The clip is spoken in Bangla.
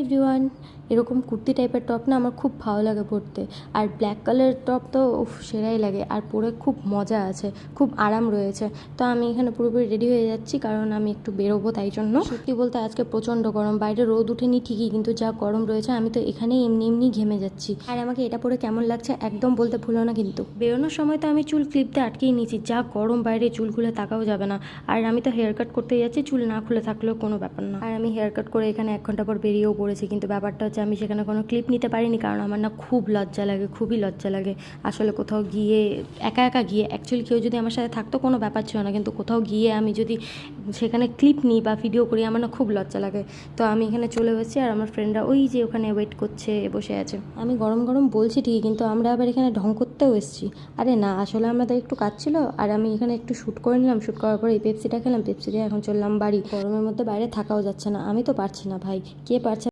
এভরিওয়ান, এরকম কুর্তি টাইপের টপ না আমার খুব ভালো লাগে পরতে। আর ব্ল্যাক কালারের টপ তো সেরাই লাগে, আর পরে খুব মজা আছে, খুব আরাম রয়েছে। তো আমি এখানে পুরোপুরি রেডি হয়ে যাচ্ছি, কারণ আমি একটু বেরোবো, তাই জন্য। সত্যি বলতে আজকে প্রচণ্ড গরম, বাইরে রোদ উঠেনি ঠিকই, কিন্তু যা গরম রয়েছে আমি তো এখানে এমনি এমনি ঘেমে যাচ্ছি। আর আমাকে এটা পরে কেমন লাগছে একদম বলতে ভুলো না কিন্তু। বেরোনোর সময় তো আমি চুল ক্লিপ দিয়ে আটকেই নিয়েছি, যা গরম বাইরে চুল খুলে তাকাও যাবে না। আর আমি তো হেয়ার কাট করতে যাচ্ছি, চুল না খুলে থাকলেও কোনো ব্যাপার না। আর আমি হেয়ার কাট করে এখানে 1 ঘন্টা পর বেরিয়েও পড়েছি, কিন্তু ব্যাপারটা হচ্ছে আমি সেখানে কোনো ক্লিপ নিতে পারিনি, কারণ আমার না খুব লজ্জা লাগে, খুবই লজ্জা লাগে আসলে। কোথাও গিয়ে একা একা গিয়ে, অ্যাকচুয়ালি কেউ যদি আমার সাথে থাকতো কোনো ব্যাপার ছিল না, কিন্তু কোথাও গিয়ে আমি যদি সেখানে ক্লিপ নিই বা ভিডিও করি, আমার না খুব লজ্জা লাগে। তো আমি এখানে চলে এসেছি, আর আমার ফ্রেন্ডরা ওই যে ওখানে ওয়েট করছে, বসে আছে। আমি গরম গরম বলছি ঠিকই, কিন্তু আমরা আবার এখানে ঢং করতেও এসেছি। আরে না, আসলে আমাদের একটু কাজ ছিল, আর আমি এখানে একটু শ্যুট করে নিলাম। শ্যুট করার পরে এই পেপসিটা খেলাম, পেপসি দিয়ে এখন চললাম বাড়ি। গরমের মধ্যে বাইরে থাকাও যাচ্ছে না, আমি তো পারছি না ভাই, কে পারছে?